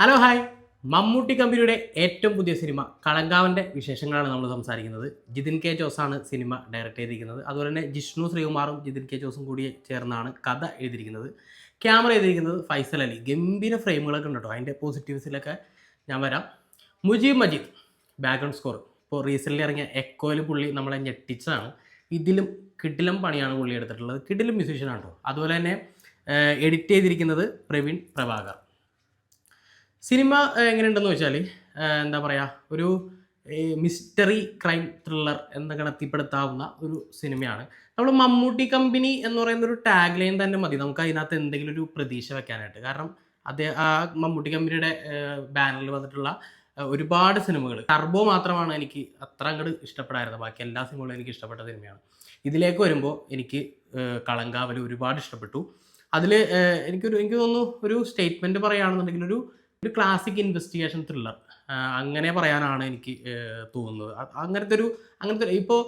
Hello hi. Mammootty കമ്പനിയുടെ ഏറ്റവും പുതിയ സിനിമ കളങ്കാവൻ്റെ വിശേഷങ്ങളാണ് നമ്മൾ സംസാരിക്കുന്നത്. ജിതിൻ കെ ജോസാണ് സിനിമ ഡയറക്റ്റ് ചെയ്തിരിക്കുന്നത്. അതുപോലെ തന്നെ ജിഷ്ണു ശ്രീകുമാറും ജിതിൻ കെ ജോസും കൂടി ചേർന്നാണ് കഥ എഴുതിയിരിക്കുന്നത്. ക്യാമറ ചെയ്തിരിക്കുന്നത് ഫൈസൽ അലി. ഗംഭീര ഫ്രെയിമുകളൊക്കെ ഉണ്ട് കേട്ടോ. അതിൻ്റെ പോസിറ്റീവ്സിലൊക്കെ ഞാൻ വരാം. Mujeeb Majeed background score. ഇപ്പോൾ റീസെൻ്റ്ലി ഇറങ്ങിയ എക്കോയിൽ പുള്ളി നമ്മളെ ഞെട്ടിച്ചതാണ്. ഇതിലും കിടിലം പണിയാണ് പുള്ളി എടുത്തിട്ടുള്ളത്. കിടിലം മ്യൂസീഷ്യനാണ് കേട്ടോ. അതുപോലെ തന്നെ എഡിറ്റ് ചെയ്തിരിക്കുന്നത് പ്രവീൺ പ്രഭാകർ. സിനിമ എങ്ങനെയുണ്ടെന്ന് വെച്ചാൽ എന്താ പറയുക, ഒരു മിസ്റ്ററി ക്രൈം ത്രില്ലർ എന്ന് ഗണത്തിൽപ്പെടുത്താവുന്ന ഒരു സിനിമയാണ്. നമ്മൾ മമ്മൂട്ടി കമ്പനി എന്ന് പറയുന്ന ഒരു ടാഗ് ലൈൻ തന്നെ മതി നമുക്ക് അതിനകത്ത് എന്തെങ്കിലും ഒരു പ്രതീക്ഷ വെക്കാനായിട്ട്. കാരണം ആ മമ്മൂട്ടി കമ്പനിയുടെ ബാനറിൽ വന്നിട്ടുള്ള ഒരുപാട് സിനിമകൾ, ടർബോ മാത്രമാണ് എനിക്ക് അത്ര അങ്ങോട്ട് ഇഷ്ടപ്പെടായിരുന്നത്. ബാക്കി എല്ലാ സിനിമകളും എനിക്ക് ഇഷ്ടപ്പെട്ട സിനിമയാണ്. ഇതിലേക്ക് വരുമ്പോൾ എനിക്ക് കളങ്കാവൽ ഒരുപാട് ഇഷ്ടപ്പെട്ടു. അതിൽ എനിക്ക് തോന്നുന്നു ഒരു സ്റ്റേറ്റ്മെൻറ്റ് പറയുകയാണെന്നുണ്ടെങ്കിൽ ഒരു ക്ലാസിക് ഇൻവെസ്റ്റിഗേഷൻ ത്രില്ലർ അങ്ങനെ പറയാനാണ് എനിക്ക് തോന്നുന്നത്. അങ്ങനത്തെ ഇപ്പോൾ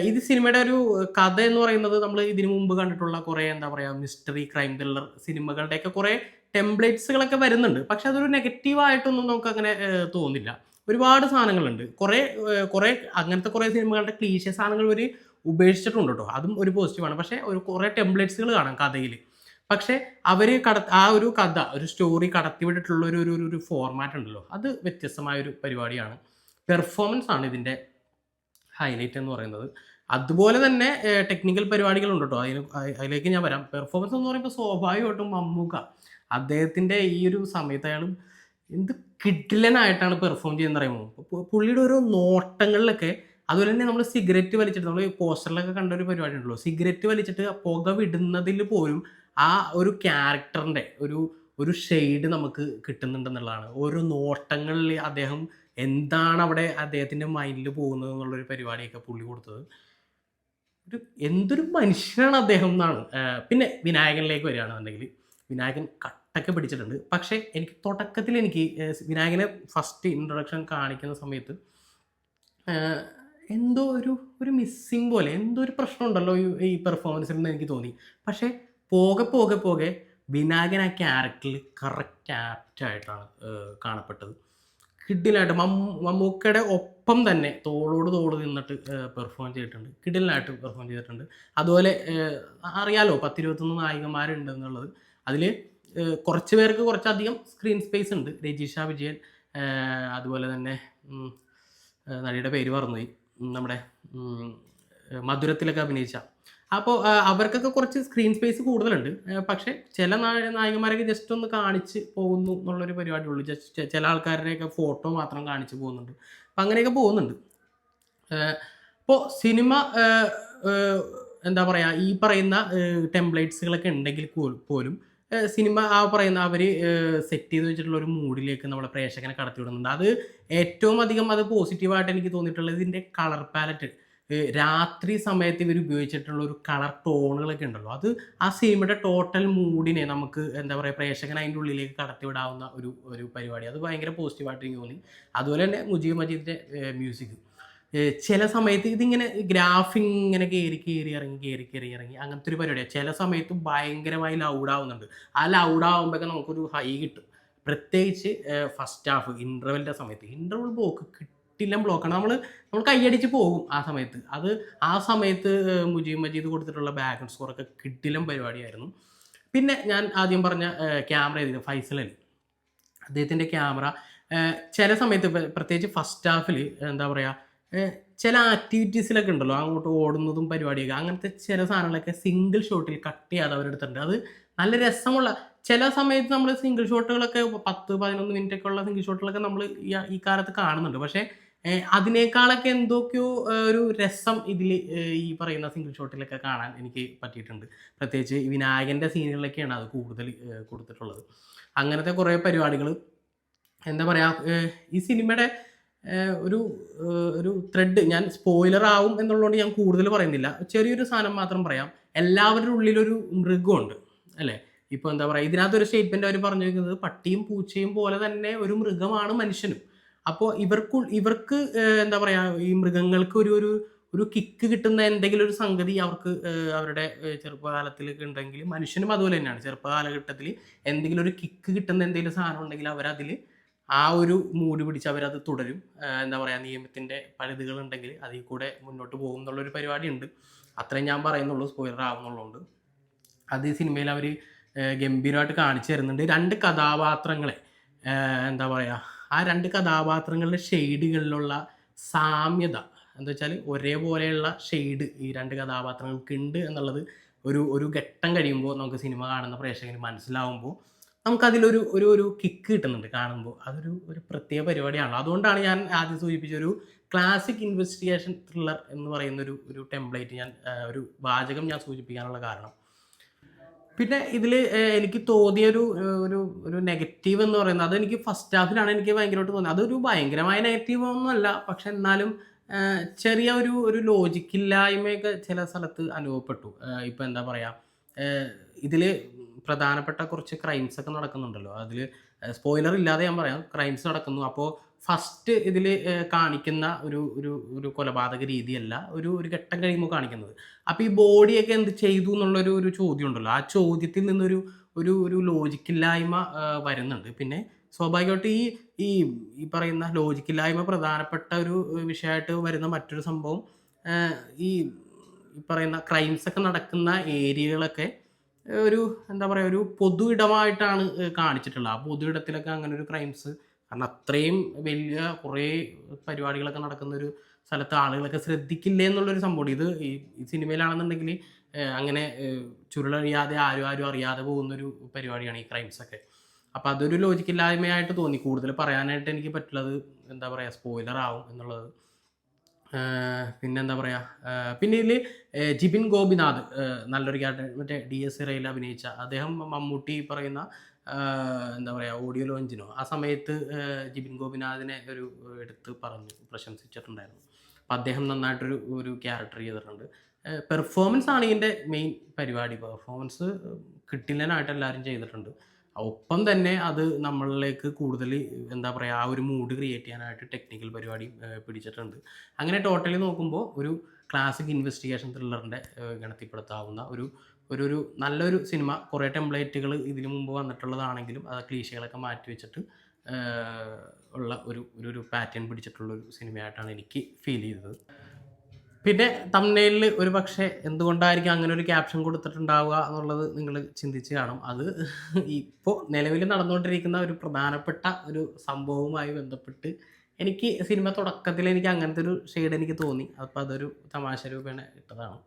ഇത് സിനിമയുടെ ഒരു കഥ എന്ന് പറയുന്നത് നമ്മൾ ഇതിനു മുമ്പ് കണ്ടിട്ടുള്ള കുറേ എന്താ പറയുക മിസ്റ്ററി ക്രൈം ത്രില്ലർ സിനിമകളുടെയൊക്കെ കുറേ ടെംപ്ലേറ്റ്സുകളൊക്കെ വരുന്നുണ്ട്. പക്ഷെ അതൊരു നെഗറ്റീവായിട്ടൊന്നും നമുക്ക് അങ്ങനെ തോന്നില്ല. ഒരുപാട് സാധനങ്ങളുണ്ട്. കുറേ അങ്ങനത്തെ കുറേ സിനിമകളുടെ ക്ലീശ സാധനങ്ങൾ ഒരു ഉപേക്ഷിച്ചിട്ടുണ്ട് കേട്ടോ. അതും ഒരു പോസിറ്റീവാണ്. പക്ഷേ കുറേ ടെംപ്ലേറ്റ്സുകൾ കാണാം കഥയിൽ. പക്ഷേ അവർ ആ ഒരു കഥ, ഒരു സ്റ്റോറി കടത്തിവിട്ടിട്ടുള്ള ഒരു ഫോർമാറ്റ് ഉണ്ടല്ലോ, അത് വ്യത്യസ്തമായൊരു പരിപാടിയാണ്. പെർഫോമൻസ് ആണ് ഇതിൻ്റെ ഹൈലൈറ്റ് എന്ന് പറയുന്നത്. അതുപോലെ തന്നെ ടെക്നിക്കൽ പരിപാടികളുണ്ട് കേട്ടോ. അതിലേക്ക് ഞാൻ വരാം. പെർഫോമൻസ് എന്ന് പറയുമ്പോൾ സ്വാഭാവികമായിട്ടും മമ്മൂക്ക അദ്ദേഹത്തിൻ്റെ ഈ ഒരു സമയത്ത് അയാൾ എന്ത് കിടിലനായിട്ടാണ് പെർഫോം ചെയ്യുന്നത് പറയുമ്പോൾ പുള്ളിയുടെ ഓരോ നോട്ടങ്ങളിലൊക്കെ. അതുപോലെ തന്നെ നമ്മൾ സിഗരറ്റ് വലിച്ചിട്ട്, നമ്മൾ പോസ്റ്ററിലൊക്കെ കണ്ട ഒരു പരിപാടി ഉണ്ടല്ലോ, സിഗരറ്റ് വലിച്ചിട്ട് പുക വിടുന്നതിൽ പോലും ആ ഒരു ക്യാരക്ടറിൻ്റെ ഒരു ഷെയ്ഡ് നമുക്ക് കിട്ടുന്നുണ്ടെന്നുള്ളതാണ്. ഓരോ നോട്ടങ്ങളിൽ അദ്ദേഹം എന്താണ് അവിടെ അദ്ദേഹത്തിൻ്റെ മൈൻഡിൽ പോകുന്നത് എന്നുള്ളൊരു പരിപാടിയൊക്കെ പുള്ളി കൊടുത്തത്. എന്തൊരു മനുഷ്യനാണ് അദ്ദേഹം എന്നാണ്. പിന്നെ വിനായകനിലേക്ക് വരികയാണെന്നുണ്ടെങ്കിൽ വിനായകൻ കട്ടൊക്കെ പിടിച്ചിട്ടുണ്ട്. പക്ഷേ എനിക്ക് തുടക്കത്തിൽ വിനായകനെ ഫസ്റ്റ് ഇൻട്രൊഡക്ഷൻ കാണിക്കുന്ന സമയത്ത് എന്തോ ഒരു മിസ്സിങ് പോലെ, എന്തോ ഒരു പ്രശ്നമുണ്ടല്ലോ ഈ പെർഫോമൻസിൽ നിന്ന് എനിക്ക് തോന്നി. പക്ഷേ പോകെ വിനായകൻ ആ ക്യാരക്ടറിൽ കറക്റ്റ് ആപ്റ്റായിട്ടാണ് കാണപ്പെട്ടത്. കിഡിലായിട്ട് മമ്മൂക്കയുടെ ഒപ്പം തന്നെ തോളോട് തോട് നിന്നിട്ട് പെർഫോം ചെയ്തിട്ടുണ്ട്. കിഡിലായിട്ട് പെർഫോം ചെയ്തിട്ടുണ്ട്. അതുപോലെ അറിയാലോ 10-21 നായികമാരുണ്ട് എന്നുള്ളത്. അതിൽ കുറച്ച് പേർക്ക് കുറച്ചധികം സ്ക്രീൻ സ്പേസ് ഉണ്ട്. രജിഷ വിജയൻ, അതുപോലെ തന്നെ നടിയുടെ പേര് മറന്നുപോയി, നമ്മുടെ മധുരത്തിലൊക്കെ അഭിനയിച്ച. അപ്പോൾ അവർക്കൊക്കെ കുറച്ച് സ്ക്രീൻ സ്പേസ് കൂടുതലുണ്ട്. പക്ഷേ ചില നായികമാരൊക്കെ ജസ്റ്റ് ഒന്ന് കാണിച്ച് പോകുന്നു എന്നുള്ളൊരു പരിപാടിയുള്ളൂ. ജസ്റ്റ് ചില ആൾക്കാരുടെയൊക്കെ ഫോട്ടോ മാത്രം കാണിച്ച് പോകുന്നുണ്ട്. അപ്പം അങ്ങനെയൊക്കെ പോകുന്നുണ്ട്. ഇപ്പോൾ സിനിമ എന്താ പറയുക, ഈ പറയുന്ന ടെംപ്ലേറ്റ്സുകളൊക്കെ ഉണ്ടെങ്കിൽ പോലും സിനിമ ആ പറയുന്ന അവർ സെറ്റ് ചെയ്ത് വെച്ചിട്ടുള്ള ഒരു മൂഡിലേക്ക് നമ്മളെ പ്രേക്ഷകനെ കടത്തിവിടുന്നുണ്ട്. അത് ഏറ്റവും അധികം അത് പോസിറ്റീവായിട്ട് എനിക്ക് തോന്നിയിട്ടുള്ളത് ഇതിൻ്റെ കളർ പാലറ്റ്. രാത്രി സമയത്ത് ഇവർ ഉപയോഗിച്ചിട്ടുള്ള ഒരു കളർ ടോണുകളൊക്കെ ഉണ്ടല്ലോ, അത് ആ സിനിമയുടെ ടോട്ടൽ മൂഡിനെ നമുക്ക് എന്താ പറയുക പ്രേക്ഷകൻ അതിൻ്റെ ഉള്ളിലേക്ക് കടത്തിവിടാവുന്ന ഒരു പരിപാടി. അത് ഭയങ്കര പോസിറ്റീവായിട്ട് എനിക്ക് തോന്നി. അതുപോലെ തന്നെ മുജീബ് മജീദിൻ്റെ മ്യൂസിക് ചില സമയത്ത് ഇതിങ്ങനെ ഗ്രാഫ് ഇങ്ങനെ കയറി ഇറങ്ങി അങ്ങനത്തെ ഒരു പരിപാടിയാണ്. ചില സമയത്ത് ഭയങ്കരമായി ലൗഡാവുന്നുണ്ട്. ആ ലൗഡാവുമ്പോഴൊക്കെ നമുക്കൊരു ഹൈ കിട്ടും. പ്രത്യേകിച്ച് ഫസ്റ്റ് ഹാഫ് ഇൻ്റർവെല്ലിൻ്റെ സമയത്ത്. ഇൻ്റർവെൽ ബ്ലോക്ക് കിട്ടില്ല, ബ്ലോക്കാണ്. നമ്മൾ കൈയടിച്ച് പോകും ആ സമയത്ത്. ആ സമയത്ത് മുജീബ് മജീദ് കൊടുത്തിട്ടുള്ള ബാക്ക്ഗ്രൗണ്ട് സ്കോറൊക്കെ കിട്ടിലും പരിപാടിയായിരുന്നു. പിന്നെ ഞാൻ ആദ്യം പറഞ്ഞ ക്യാമറ ചെയ്തത് ഫൈസൽ അലി. അദ്ദേഹത്തിൻ്റെ ക്യാമറ ചില സമയത്ത് പ്രത്യേകിച്ച് ഫസ്റ്റ് ഹാഫിൽ എന്താ പറയുക ചില ആക്ടിവിറ്റീസിലൊക്കെ ഉണ്ടല്ലോ, അങ്ങോട്ട് ഓടുന്നതും പരിപാടിയൊക്കെ, അങ്ങനത്തെ ചില സാധനങ്ങളൊക്കെ സിംഗിൾ ഷോട്ടിൽ കട്ട് ചെയ്യാതെ അവരെടുത്തിട്ടുണ്ട്. അത് നല്ല രസമുള്ള ചില സമയത്ത് നമ്മൾ സിംഗിൾ ഷോട്ടുകളൊക്കെ 10-11 മിനിറ്റൊക്കെ ഉള്ള സിംഗിൾ ഷോട്ടുകളൊക്കെ നമ്മൾ ഈ കാലത്ത് കാണുന്നുണ്ട്. പക്ഷേ അതിനേക്കാളൊക്കെ എന്തൊക്കെയോ ഒരു രസം ഇതിൽ ഈ പറയുന്ന സിംഗിൾ ഷോട്ടിലൊക്കെ കാണാൻ എനിക്ക് പറ്റിയിട്ടുണ്ട്. പ്രത്യേകിച്ച് വിനായകൻ്റെ സീനുകളിലൊക്കെയാണ് അത് കൂടുതൽ കൊടുത്തിട്ടുള്ളത്. അങ്ങനത്തെ കുറേ പരിപാടികൾ എന്താ പറയുക, ഈ സിനിമയുടെ ഒരു ത്രെഡ്, ഞാൻ സ്പോയിലർ ആവും എന്നുള്ളതുകൊണ്ട് ഞാൻ കൂടുതൽ പറയുന്നില്ല. ചെറിയൊരു സാധനം മാത്രം പറയാം. എല്ലാവരുടെ ഉള്ളിലൊരു മൃഗമുണ്ട് അല്ലേ. ഇപ്പോൾ എന്താ പറയുക, ഇതിനകത്തൊരു സ്റ്റേറ്റ്മെൻറ്റ് അവർ പറഞ്ഞിരിക്കുന്നത് പട്ടിയും പൂച്ചയും പോലെ തന്നെ ഒരു മൃഗമാണ് മനുഷ്യനും. അപ്പോൾ ഇവർക്ക് എന്താ പറയുക, ഈ മൃഗങ്ങൾക്ക് ഒരു കിക്ക് കിട്ടുന്ന എന്തെങ്കിലും ഒരു സംഗതി അവർക്ക് അവരുടെ ചെറുപ്പകാലത്തിലൊക്കെ ഉണ്ടെങ്കിൽ മനുഷ്യനും അതുപോലെ തന്നെയാണ്. ചെറുപ്പകാലഘട്ടത്തിൽ എന്തെങ്കിലും ഒരു കിക്ക് കിട്ടുന്ന എന്തെങ്കിലും സാധനം ഉണ്ടെങ്കിൽ അവരതിൽ ആ ഒരു മൂഡ് പിടിച്ച് അവരത് തുടരും. എന്താ പറയുക, നിയമത്തിൻ്റെ പഴുതുകളുണ്ടെങ്കിൽ അതിൽ കൂടെ മുന്നോട്ട് പോകും എന്നുള്ളൊരു പരിപാടിയുണ്ട്. അത്രയും ഞാൻ പറയുന്നുള്ളൂ, സ്പോയിലർ ആവുന്നുള്ളതുകൊണ്ട്. അത് ഈ സിനിമയിൽ അവർ ഗംഭീരമായിട്ട് കാണിച്ചു തരുന്നുണ്ട്. 2 കഥാപാത്രങ്ങളെ എന്താ പറയുക, ആ 2 കഥാപാത്രങ്ങളുടെ ഷെയ്ഡുകളിലുള്ള സാമ്യത എന്താ വെച്ചാൽ ഒരേപോലെയുള്ള ഷെയ്ഡ് ഈ 2 കഥാപാത്രങ്ങൾക്കുണ്ട് എന്നുള്ളത് ഒരു ഘട്ടം കഴിയുമ്പോൾ നമുക്ക് സിനിമ കാണുന്ന പ്രേക്ഷകന് മനസ്സിലാവുമ്പോൾ നമുക്കതിലൊരു ഒരു ഒരു കിക്ക് കിട്ടുന്നുണ്ട് കാണുമ്പോൾ. ഒരു പ്രത്യേക പരിപാടിയാണല്ലോ. അതുകൊണ്ടാണ് ഞാൻ ആദ്യം സൂചിപ്പിച്ച ഒരു ക്ലാസിക് ഇൻവെസ്റ്റിഗേഷൻ ത്രില്ലർ എന്ന് പറയുന്ന ഒരു ടെംപ്ലേറ്റ് ഞാൻ ഒരു വാചകം ഞാൻ സൂചിപ്പിക്കാനുള്ള കാരണം. പിന്നെ ഇതിൽ എനിക്ക് തോന്നിയൊരു ഒരു ഒരു നെഗറ്റീവ് എന്ന് പറയുന്നത്, അതെനിക്ക് ഫസ്റ്റ് ഹാഫിലാണ് എനിക്ക് ഭയങ്കരമായിട്ട് തോന്നിയത്. അതൊരു ഭയങ്കരമായ നെഗറ്റീവ് ഒന്നുമല്ല, പക്ഷെ എന്നാലും ചെറിയ ഒരു ലോജിക്കില്ലായ്മയൊക്കെ ചില സ്ഥലത്ത് അനുഭവപ്പെട്ടു. ഇപ്പം എന്താ പറയുക, ഇതിൽ പ്രധാനപ്പെട്ട കുറച്ച് ക്രൈംസ് ഒക്കെ നടക്കുന്നുണ്ടല്ലോ. അതിൽ സ്പോയിലർ ഇല്ലാതെ ഞാൻ പറയാം, ക്രൈംസ് നടക്കുന്നു. അപ്പോൾ ഫസ്റ്റ് ഇതിൽ കാണിക്കുന്ന ഒരു ഒരു ഒരു കൊലപാതക രീതിയല്ല ഒരു ഘട്ടം കഴിയുമ്പോൾ കാണിക്കുന്നത്. അപ്പോൾ ഈ ബോഡിയൊക്കെ എന്ത് ചെയ്തു എന്നുള്ളൊരു ചോദ്യം ഉണ്ടല്ലോ. ആ ചോദ്യത്തിൽ നിന്നൊരു ഒരു ലോജിക്കില്ലായ്മ വരുന്നുണ്ട്. പിന്നെ സ്വാഭാവികമായിട്ട് ഈ ഈ ഈ പറയുന്ന ലോജിക്കില്ലായ്മ പ്രധാനപ്പെട്ട ഒരു വിഷയമായിട്ട് വരുന്ന മറ്റൊരു സംഭവം, ഏഹ് ഈ ഈ പറയുന്ന ക്രൈംസ് ഒക്കെ നടക്കുന്ന ഏരിയകളൊക്കെ ഒരു എന്താ പറയുക, ഒരു പൊതു ഇടമായിട്ടാണ് കാണിച്ചിട്ടുള്ളത്. ആ പൊതു ഇടത്തിലൊക്കെ അങ്ങനെ ഒരു ക്രൈംസ്, കാരണം അത്രയും വലിയ കുറേ പരിപാടികളൊക്കെ നടക്കുന്ന ഒരു സ്ഥലത്ത് ആളുകളൊക്കെ ശ്രദ്ധിക്കില്ലേ എന്നുള്ളൊരു സംഭവം. ഇത് ഈ സിനിമയിലാണെന്നുണ്ടെങ്കിൽ അങ്ങനെ ചുരുളഴിയാതെ ആരും അറിയാതെ പോകുന്നൊരു പരിപാടിയാണ് ഈ ക്രൈംസൊക്കെ. അപ്പോൾ അതൊരു ലോജിക്കില്ലായ്മയായിട്ട് തോന്നി. കൂടുതൽ പറയാനായിട്ട് എനിക്ക് പറ്റുള്ളത് എന്താ പറയുക, സ്പോയിലർ ആവും എന്നുള്ളത്. പിന്നെന്താ പറയുക, പിന്നെ ഇതിൽ ജിബിൻ ഗോപിനാഥ് നല്ലൊരു ക്യാരക്ടർ, മറ്റേ DS ഇറയിൽ അഭിനയിച്ച അദ്ദേഹം, മമ്മൂട്ടി പറയുന്ന എന്താ പറയുക ഓഡിയോ ലോഞ്ചിനോ ആ സമയത്ത് ജിബിൻ ഗോപിനാഥിനെ എടുത്ത് പറഞ്ഞു പ്രശംസിച്ചിട്ടുണ്ടായിരുന്നു. അപ്പം അദ്ദേഹം നന്നായിട്ടൊരു ക്യാരക്ടർ ചെയ്തിട്ടുണ്ട്. പെർഫോമൻസ് ആണ് ഇതിൻ്റെ മെയിൻ പരിപാടി. പെർഫോമൻസ് കിട്ടില്ലനായിട്ട് എല്ലാവരും ചെയ്തിട്ടുണ്ട്. ഒപ്പം തന്നെ അത് നമ്മളിലേക്ക് കൂടുതൽ എന്താ പറയുക, ആ ഒരു മൂഡ് ക്രിയേറ്റ് ചെയ്യാനായിട്ട് ടെക്നിക്കൽ പരിപാടി പിടിച്ചിട്ടുണ്ട്. അങ്ങനെ ടോട്ടലി നോക്കുമ്പോൾ ഒരു ക്ലാസിക് ഇൻവെസ്റ്റിഗേഷൻ ത്രില്ലറിൻ്റെ ഗണത്തിൽപ്പെടുത്താവുന്ന ഒരു നല്ലൊരു സിനിമ. കുറേ ടെംപ്ലേറ്റുകൾ ഇതിനു മുമ്പ് വന്നിട്ടുള്ളതാണെങ്കിലും അത് ക്ലീശകളൊക്കെ മാറ്റി വെച്ചിട്ട് ഉള്ള ഒരു പാറ്റേൺ പിടിച്ചിട്ടുള്ളൊരു സിനിമയായിട്ടാണ് എനിക്ക് ഫീൽ ചെയ്തത്. പിന്നെ തംബ്നെയിലിൽ ഒരു പക്ഷേ എന്തുകൊണ്ടായിരിക്കും അങ്ങനെ ഒരു ക്യാപ്ഷൻ കൊടുത്തിട്ടുണ്ടാവുക എന്നുള്ളത് നിങ്ങൾ ചിന്തിച്ച് കാണും. അത് ഇപ്പോൾ നിലവിൽ നടന്നുകൊണ്ടിരിക്കുന്ന ഒരു പ്രധാനപ്പെട്ട ഒരു സംഭവവുമായി ബന്ധപ്പെട്ട് എനിക്ക് സിനിമ തുടക്കത്തിൽ എനിക്ക് അങ്ങനത്തെ ഒരു ഷെയ്ഡ് എനിക്ക് തോന്നി. അപ്പോൾ അതൊരു തമാശ രൂപേണ ഇട്ടതാണ്.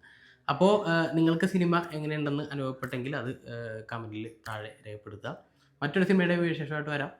അപ്പോൾ നിങ്ങൾക്ക് സിനിമ എങ്ങനെയുണ്ടെന്ന് അനുഭവപ്പെട്ടെങ്കിൽ അത് കമൻറ്റിൽ താഴെ രേഖപ്പെടുത്തുക. മറ്റൊരു സിനിമയുടെ വിശേഷമായിട്ട് വരാം.